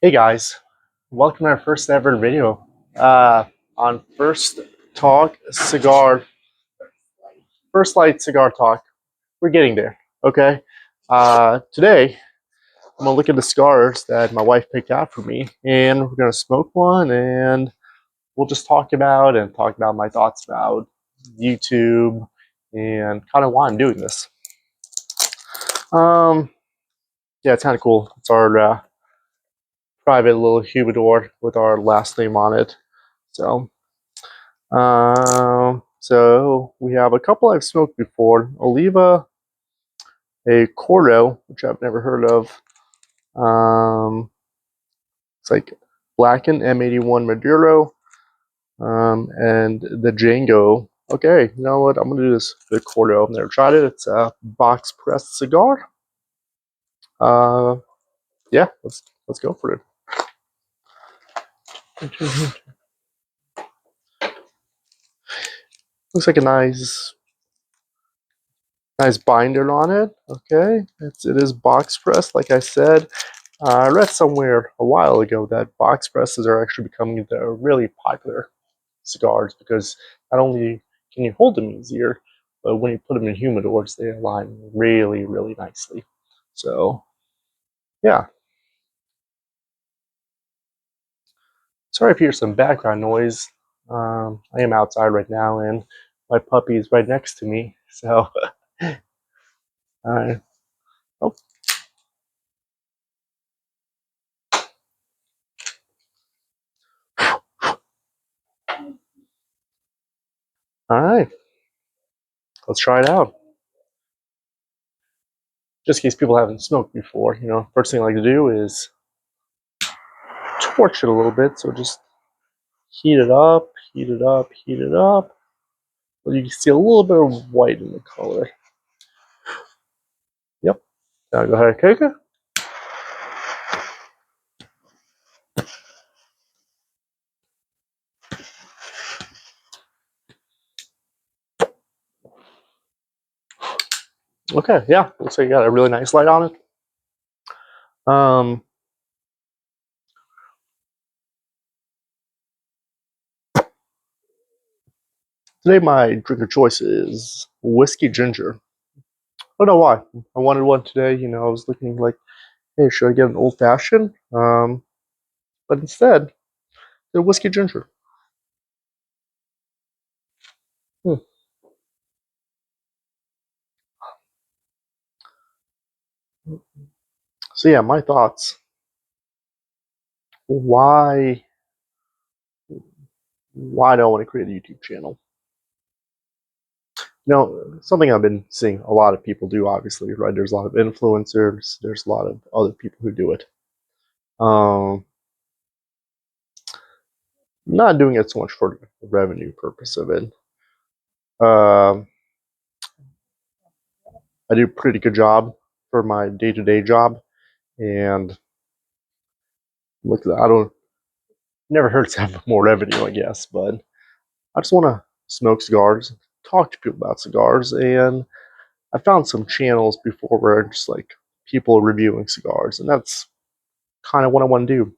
Hey guys, welcome to our first ever video on First Light Cigar Talk. We're getting there, okay? Today, I'm gonna look at the cigars that my wife picked out for me, and we're gonna smoke one, and we'll just talk about my thoughts about YouTube and kind of why I'm doing this. Um, yeah, it's kind of cool. It's our private little humidor with our last name on it. So we have a couple I've smoked before. Oliva, a Coro, which I've never heard of. It's like Blackened M81 Maduro, and the Django. Okay, you know what? I'm gonna do this. The Coro. I've never tried it. It's a box pressed cigar. Uh, yeah, let's go for it. Looks like a nice binder on it. Okay, it is box pressed, like I said. I read somewhere a while ago that box presses are actually becoming the really popular cigars because not only can you hold them easier, but when you put them in humidors, they align really, really nicely. So, yeah. Sorry if you hear some background noise. I am outside right now, and my puppy is right next to me. So, uh, oh, all right. Let's try it out. Just in case people haven't smoked before, first thing I like to do is torch it a little bit. So just heat it up, heat it up, heat it up. Well, you can see a little bit of white in the color. Yep. Now go ahead and cook it. Okay, yeah. Looks like you got a really nice light on it. Um, Today my drink of choice is whiskey ginger. I don't know why. I wanted one today. I was looking like, hey, should I get an old fashioned? But instead, the whiskey ginger. Hmm. So yeah, my thoughts. Why? Why do I want to create a YouTube channel? Something I've been seeing a lot of people do, obviously, right? There's a lot of influencers, there's a lot of other people who do it. Um, not doing it so much for the revenue purpose of it. Um, I do a pretty good job for my day-to-day job, and look, I don't never hurts to have more revenue, I guess. But I just want to smoke cigars, talk to people about cigars, and I found some channels before where just like people reviewing cigars, and that's kind of what I want to do.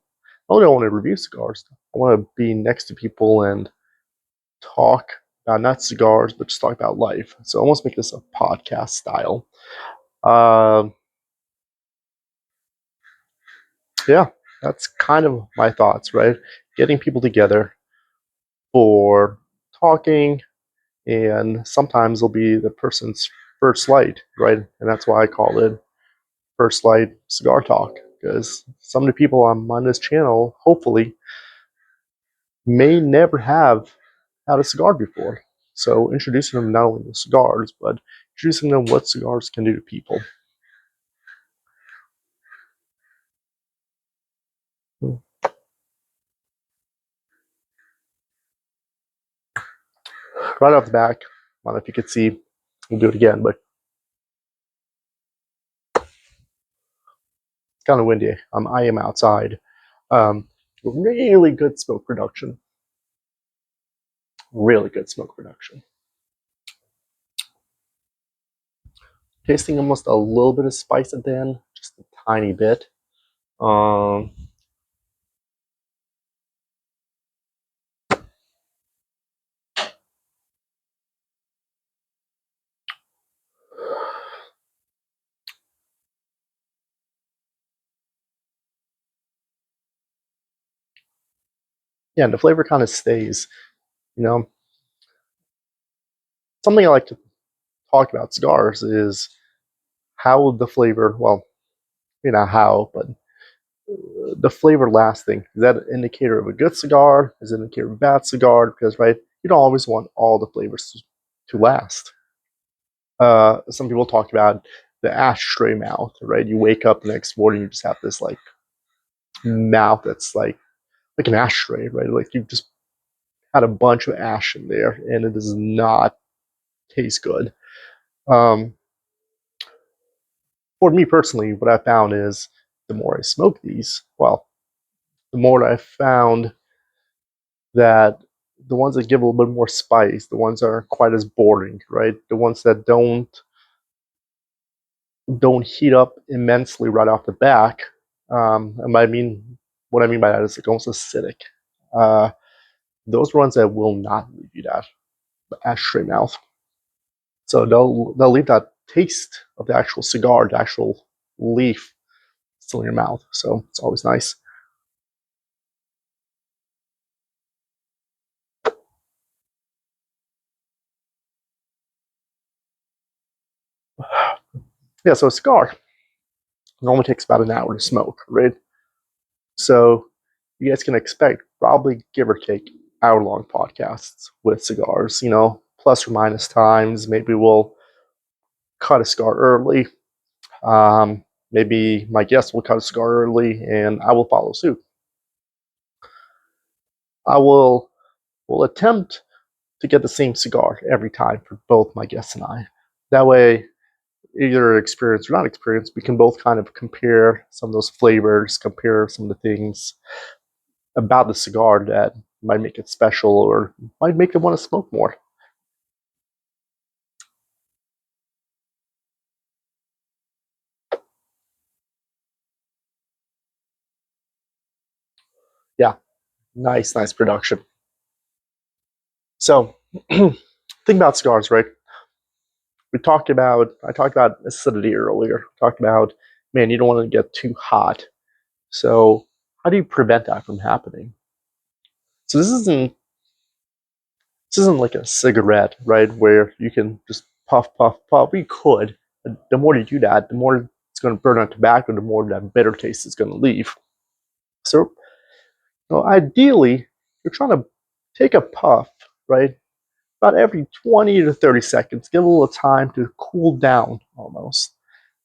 I don't want to review cigars. I want to be next to people and talk about not cigars, but just talk about life. So I almost make this a podcast style. Uh, yeah, that's kind of my thoughts, right? Getting people together for talking, and sometimes it'll be the person's first light, right? And that's why I call it First Light Cigar Talk, because some of the people on this channel, hopefully, may never have had a cigar before. So introducing them not only to cigars, but introducing them what cigars can do to people. Right off the back, I don't know if you could see, we'll do it again, but it's kind of windy. I am outside. Really good smoke production. Really good smoke production. Tasting almost a little bit of spice at the end, just a tiny bit. Um, yeah, and the flavor kind of stays. You know, something I like to talk about cigars is how the flavor, well, how, but the flavor lasting. Is that an indicator of a good cigar? Is it an indicator of a bad cigar? Because, right, you don't always want all the flavors to last. Some people talk about the ashtray mouth, right? You wake up the next morning, you just have this like mouth that's like an ashtray, right? Like you just had a bunch of ash in there, and it does not taste good. Um, for me personally, what I found is the more I smoke these, well, the more I found that the ones that give a little bit more spice, the ones that aren't quite as boring, right? The ones that don't heat up immensely right off the back. And I mean, what I mean by that is like almost acidic. Uh, those are ones that will not leave you that ashtray mouth. So they'll leave that taste of the actual cigar, the actual leaf, still in your mouth. So it's always nice. Yeah. So a cigar normally takes about an hour to smoke, right? So you guys can expect probably give or take hour-long podcasts with cigars. Plus or minus times. Maybe we'll cut a cigar early. Maybe my guest will cut a cigar early, and I will follow suit. I will attempt to get the same cigar every time for both my guests and I. That way, either experience or not experience, we can both kind of compare some of those flavors, compare some of the things about the cigar that might make it special or might make them want to smoke more. Yeah, nice production. So, think about cigars, right? I talked about acidity earlier. We talked about, man, you don't want to get too hot. So, how do you prevent that from happening? So, this isn't like a cigarette, right, where you can just puff. We could. But the more you do that, the more it's going to burn on tobacco, the more that bitter taste is going to leave. So, ideally, you're trying to take a puff, right, about every 20 to 30 seconds. Give a little time to cool down almost.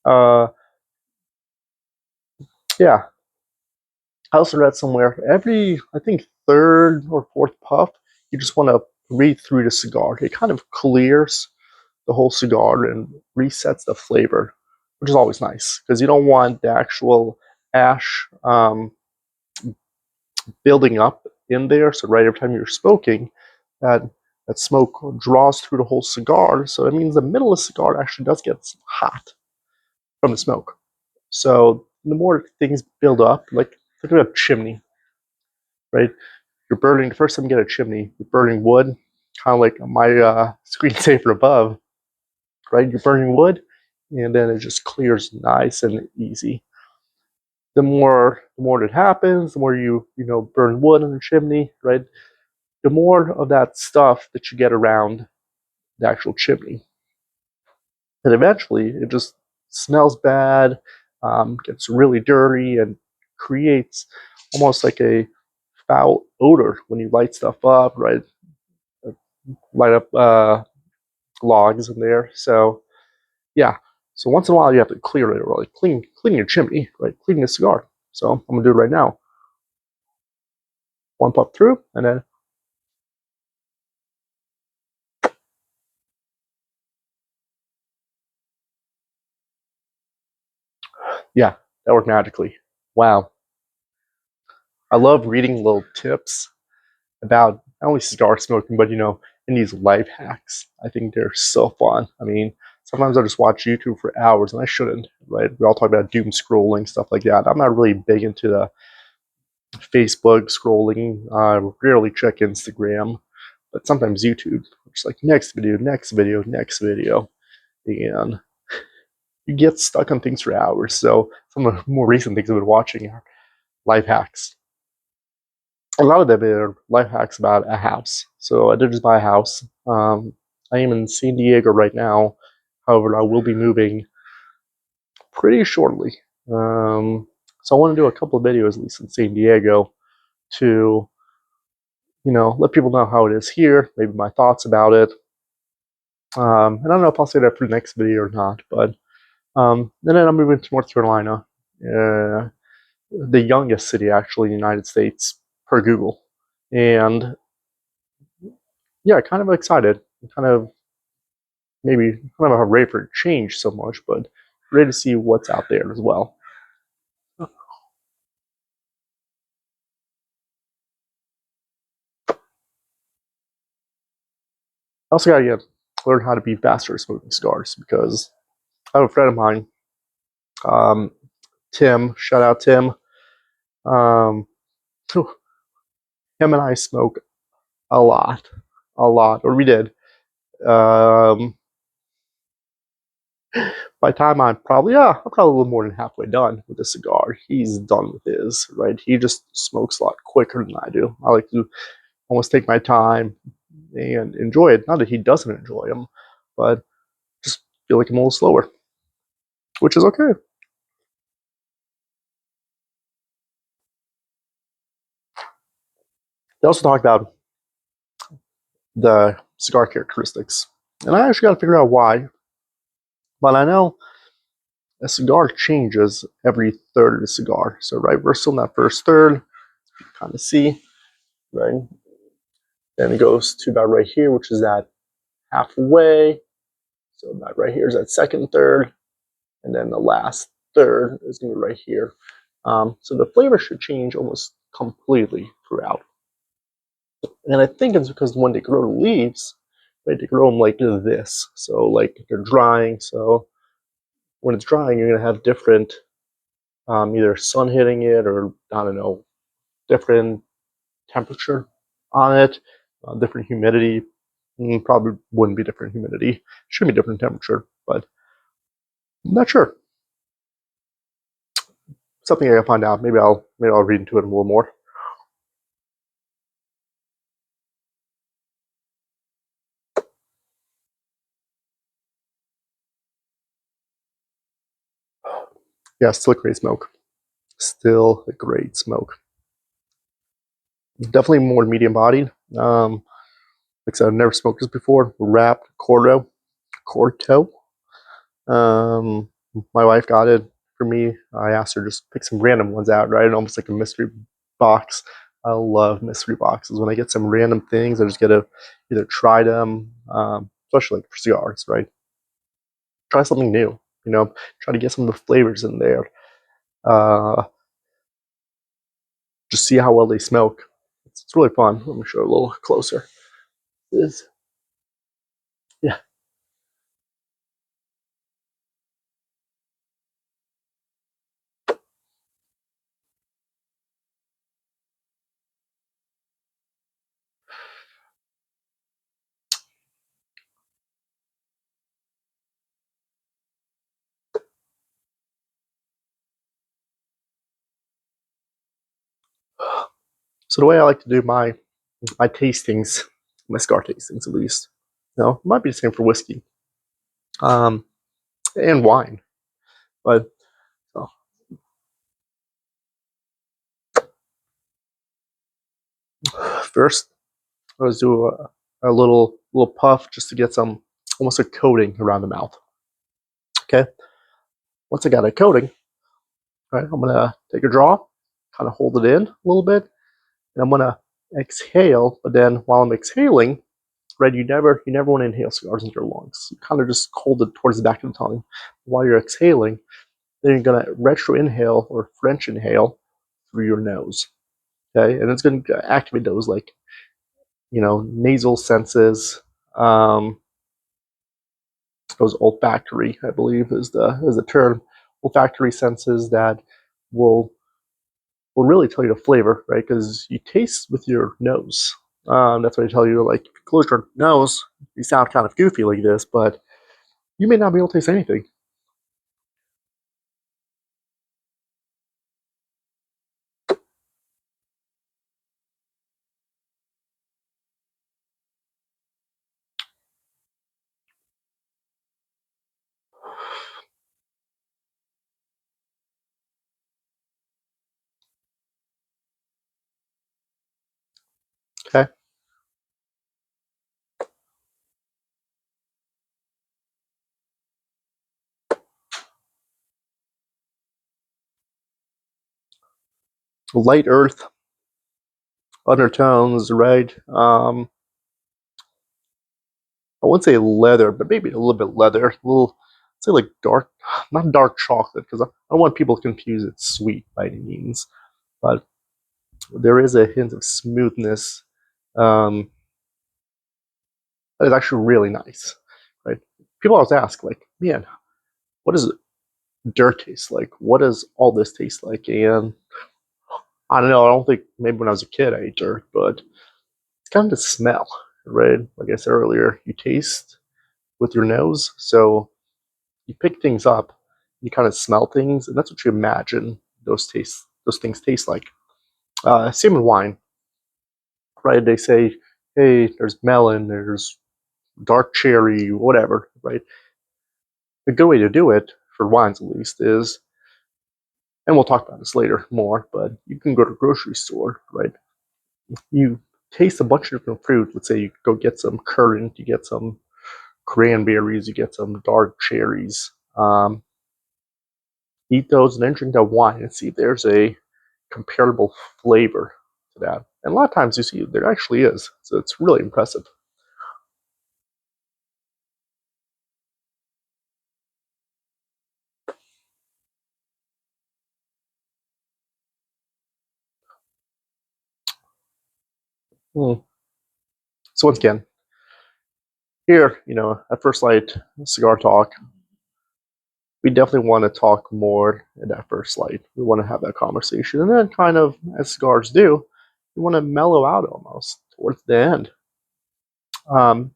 Uh, yeah, I also read somewhere every, I think, third or fourth puff, you just want to breathe through the cigar. It kind of clears the whole cigar and resets the flavor, which is always nice because you don't want the actual ash building up in there. So right every time you're smoking, that that smoke draws through the whole cigar. So it means the middle of the cigar actually does get hot from the smoke. So the more things build up, like think of a chimney, right? You're burning the first time you get a chimney, you're burning wood, kind of like my screensaver above, right? You're burning wood, and then it just clears nice and easy. The more that happens, the more you burn wood in the chimney, right? The more of that stuff that you get around the actual chimney, and eventually it just smells bad, gets really dirty, and creates almost like a foul odor when you light stuff up, right? Light up logs in there. So yeah. So once in a while you have to clear it, or like clean your chimney, right? Clean the cigar. So I'm gonna do it right now. One puff through, and then yeah, that worked magically. Wow. I love reading little tips about not only cigar smoking, but in these life hacks. I think they're so fun. I mean, sometimes I just watch YouTube for hours, and I shouldn't, right? We all talk about doom scrolling, stuff like that. I'm not really big into the Facebook scrolling. I rarely check Instagram, but sometimes YouTube. It's like next video, next video, next video, and you get stuck on things for hours. So some of the more recent things I've been watching are life hacks. a lot of them are life hacks about a house. So I did just buy a house. I am in San Diego right now. However, I will be moving pretty shortly. So I want to do a couple of videos, at least in San Diego, to let people know how it is here, maybe my thoughts about it. And I don't know if I'll say that for the next video or not, but and then I'm moving to North Carolina, the youngest city actually in the United States per Google, and yeah, kind of excited, kind of maybe kind of ready for change so much, but ready to see what's out there as well. I also got to learn how to be faster at smoking cigars because I have a friend of mine, um, Tim. Shout out Tim. Um, him and I smoke a lot, or we did. Um, by the time I'm probably a little more than halfway done with the cigar. He's done with his, right? He just smokes a lot quicker than I do. I like to almost take my time and enjoy it. Not that he doesn't enjoy them, but just feel like I'm a little slower, which is okay. They also talk about the cigar characteristics, and I actually got to figure out why. But I know a cigar changes every third of the cigar. So right, we're still in that first third, you kind of see, right? Then it goes to about right here, which is that halfway. So about right here is that second third, and then the last third is going to be right here. So the flavor should change almost completely throughout. And I think it's because when they grow the leaves, right, they grow them like this. So like they're drying. So when it's drying, you're going to have different, either sun hitting it or I don't know, different temperature on it, different humidity. Probably wouldn't be different humidity. Should be different temperature, but I'm not sure. Something I gotta find out. Maybe I'll read into it a little more. Yeah, still a great smoke. Still a great smoke. Definitely more medium bodied. Like I said, I've never smoked this before. Wrapped Corto. Um, my wife got it for me. I asked her to just pick some random ones out, right? Almost like a mystery box. I love mystery boxes. When I get some random things, I just get to either try them, especially like for cigars, right? Try something new, try to get some of the flavors in there. Uh, just see how well they smoke. It's really fun. Let me show it a little closer. This, yeah. So the way I like to do my tastings, my cigar tastings at least, it might be the same for whiskey, um, and wine. But so, first, let's do a little puff just to get some almost a coating around the mouth. Okay. Once I got a coating, right, I'm gonna take a draw, kind of hold it in a little bit, and I'm gonna exhale. But then while I'm exhaling, right, you never want to inhale cigars into your lungs. You kind of just hold it towards the back of the tongue while you're exhaling. Then you're gonna retro inhale or French inhale through your nose. Okay, and it's gonna activate those like nasal senses. Um, those olfactory, I believe, is the term. Olfactory senses that will will really tell you the flavor, right? Because you taste with your nose. That's why I tell you, like, if you close your nose, you sound kind of goofy like this, but you may not be able to taste anything. light earth undertones, right? I wouldn't say leather, but maybe a little bit leather. A little, say like dark, not dark chocolate, because I don't want people to confuse it sweet by any means. But there is a hint of smoothness um, that is actually really nice, right? People always ask, like, man, what does dirt taste like? What does all this taste like? And I don't know. I don't think maybe when I was a kid I ate dirt, but it's kind of the smell, right? Like I said earlier, you taste with your nose, so you pick things up, you kind of smell things, and that's what you imagine those things taste like. Same in wine, right? They say, hey, there's melon, there's dark cherry, whatever, right? A good way to do it, for wines at least, is, and we'll talk about this later more, but you can go to a grocery store, right? You taste a bunch of different fruit. Let's say you go get some currant, you get some cranberries, you get some dark cherries. Eat those and then drink that wine and see if there's a comparable flavor to that. And a lot of times you see there actually is. So it's really impressive. Mm. So once again, here, at First Light Cigar Talk, we definitely want to talk more at that first light. We want to have that conversation. And then kind of, as cigars do, we want to mellow out almost towards the end. Um,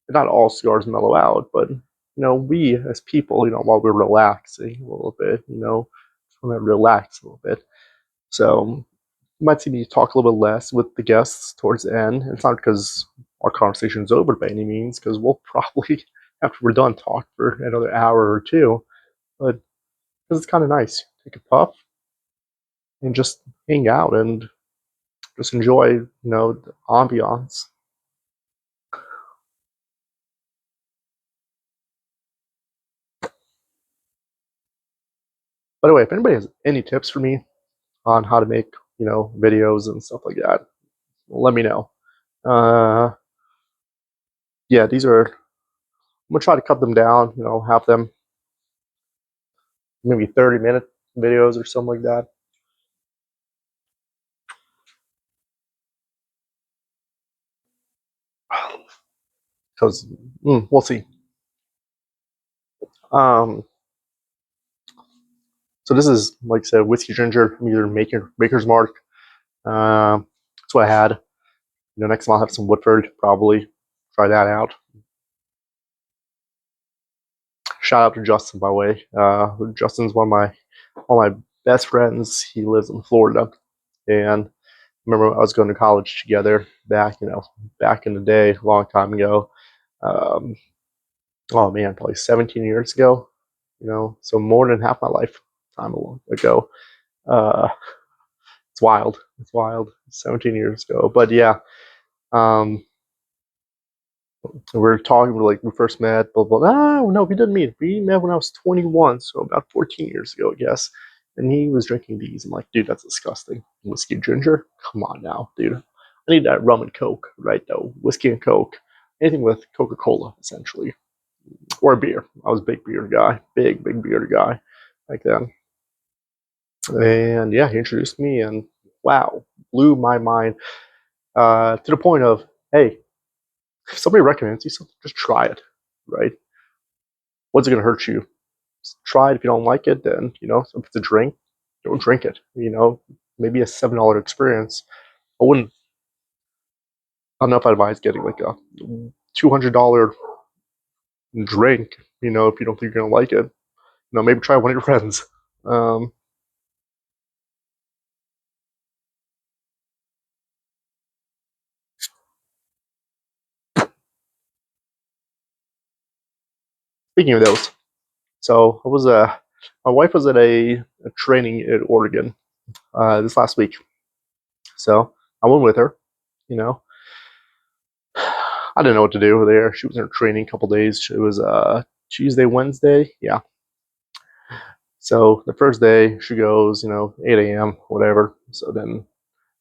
not all cigars mellow out, but we as people, while we're relaxing a little bit, just want to relax a little bit. So you might see me talk a little bit less with the guests towards the end. It's not because our conversation is over by any means, because we'll probably, after we're done, talk for another hour or two. But because it's kind of nice, take a puff and just hang out and just enjoy, the ambiance. By the way, if anybody has any tips for me on how to make, videos and stuff like that, let me know. Uh, yeah, these are. I'm gonna try to cut them down. Have them maybe 30-minute videos or something like that. Because we'll see. Um, so this is, like I said, whiskey ginger. I'm either maker's mark. That's what I had. Next time I'll have some Woodford. Probably try that out. Shout out to Justin, by the way. Justin's one of my best friends. He lives in Florida, and I remember I was going to college together back in the day, a long time ago. Um, oh man, probably 17 years ago. So more than half my lifetime ago. Uh, it's wild. It's wild. 17 years ago, but yeah. Um, we were talking, like we first met, blah blah. Oh no, we didn't meet. We met when I was 21, so about 14 years ago, I guess. And he was drinking these. I'm like, dude, that's disgusting. Whiskey ginger? Come on now, dude. I need that rum and coke, right? Though whiskey and coke, anything with Coca-Cola, essentially, or beer. I was a big beer guy, big beer guy, back then. And yeah, he introduced me, and wow, blew my mind to the point of, hey, if somebody recommends you something, just try it, right? What's it going to hurt you? Just try it. If you don't like it, then if it's a drink, don't drink it. Maybe a $7 experience. I wouldn't. I don't know if I'd advise getting like a $200 drink. If you don't think you're going to like it, maybe try one of your friends. Um, Speaking of those, so my wife was at a training in Oregon this last week. So I went with her. You know, I didn't know what to do over there. She was in her training a couple days. It was Tuesday, Wednesday. Yeah. So the first day she goes, 8 a.m. whatever. So then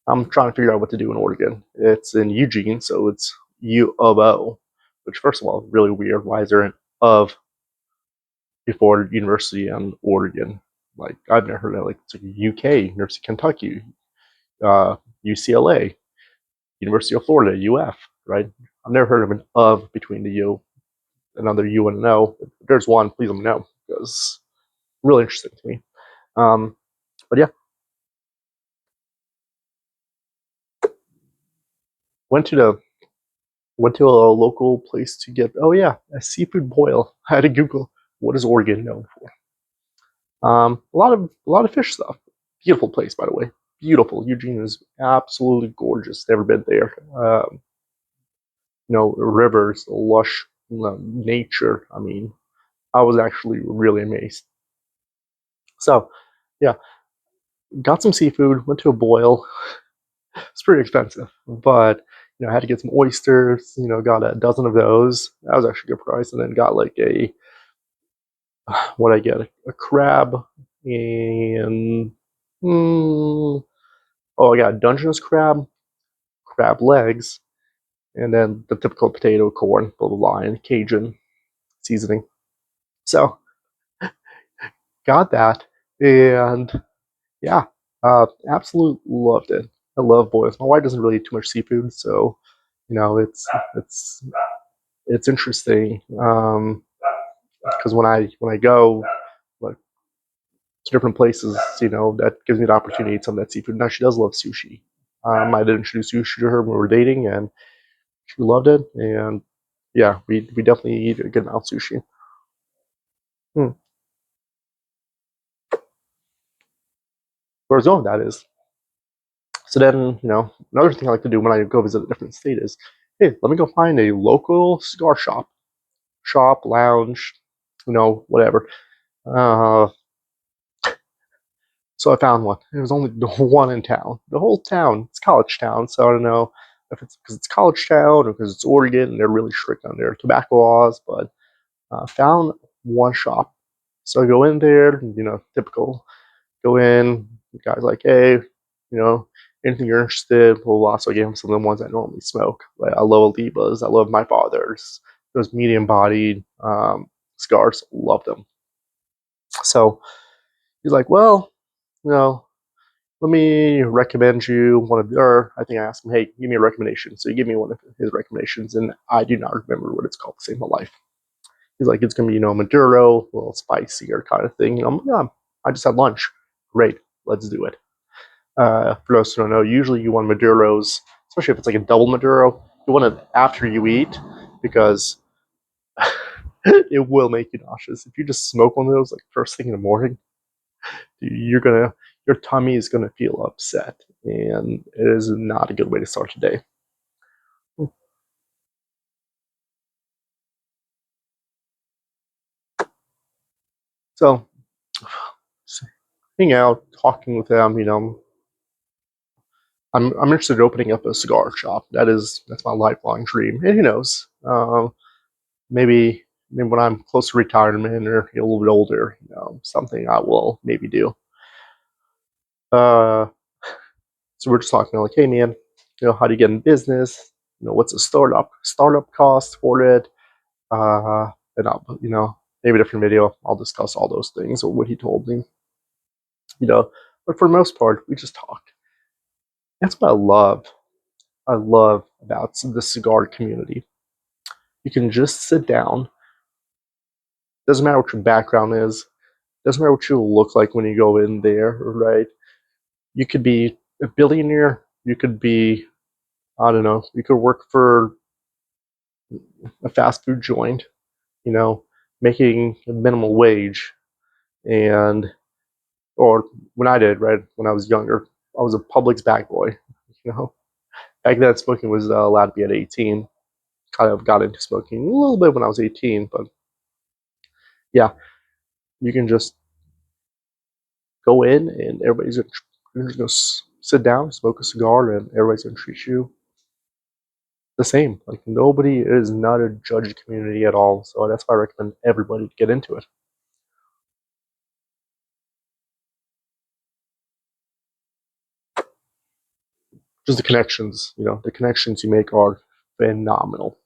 I'm trying to figure out what to do in Oregon. It's in Eugene, so it's U of O, which first of all, really weird. Why is there an of before University and Oregon? Like I've never heard of like it's like UK, University of Kentucky, UCLA, University of Florida, UF, right? I've never heard of an of between the U, another U and an O. If there's one, please let me know because it's really interesting to me. Um, but yeah, went to the went to a local place to get a seafood boil. I had to Google what is Oregon known for. A lot of fish stuff. Beautiful place, by the way. Beautiful. Eugene is absolutely gorgeous. Never been there. Rivers, lush nature. I mean, I was actually really amazed. So, yeah, got some seafood. Went to a boil. It's pretty expensive, but I had to get some oysters. Got a dozen of those. That was actually a good price, and then got like a what I get a crab and I got a Dungeness crab, crab legs, and then the typical potato, corn, blah blah blah, and Cajun seasoning. So got that, and yeah, absolutely loved it. I love boils. My wife doesn't really eat too much seafood, so it's it's interesting because when I go like to different places, that gives me the opportunity to eat some of that seafood. Now she does love sushi. I did introduce sushi to her when we were dating, and she loved it. And yeah, we definitely eat a good amount of sushi. Hmm. Where I was going with that is, so then another thing I like to do when I go visit a different state is, hey, let me go find a local cigar lounge, whatever. Uh, So I found one. There was only the one in town. The whole town. It's college town, so I don't know if it's because it's college town or because it's Oregon and they're really strict on their tobacco laws. But found one shop. So I go in there, typical. Go in. The guy's like, hey, anything you're interested, blah, blah, blah. So I gave him some of the ones I normally smoke. Like I love Alibas. I love my father's. Those medium bodied cigars. Love them. So he's like, well, you know, let me recommend you one of or I think I asked him, hey, give me a recommendation. So he gave me one of his recommendations, and I do not remember what it's called to save my life. He's like, it's gonna be, Maduro, a little spicier kind of thing. Yeah, I just had lunch. Great, let's do it. For those who don't know, usually you want Maduros, especially if it's like a double Maduro, you want it after you eat because it will make you nauseous. If you just smoke one of those like first thing in the morning, you're gonna your tummy is gonna feel upset, and it is not a good way to start the day. So, hang out, talking with them. I'm interested in opening up a cigar shop. That's my lifelong dream. And who knows? Maybe when I'm close to retirement or a little bit older, something I will maybe do. Uh, so we're just talking like, hey man, how do you get in business? What's a startup cost for it? And maybe a different video, I'll discuss all those things or what he told me, you know. But for the most part, we just talk. That's what I love. I love about the cigar community. You can just sit down. Doesn't matter what your background is. Doesn't matter what you look like when you go in there, right? You could be a billionaire. You could be, I don't know, you could work for a fast food joint, you know, making a minimal wage. And, or when I did, right, when I was younger, I was a Publix bag boy, you know. Back then, smoking was allowed to be at 18. Kind of got into smoking a little bit when I was 18, but yeah, you can just go in and you're just gonna sit down, smoke a cigar, and everybody's gonna treat you the same. Like nobody is not a judge community at all. So that's why I recommend everybody to get into it. just the connections. The connections you make are phenomenal,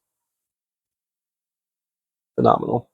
phenomenal.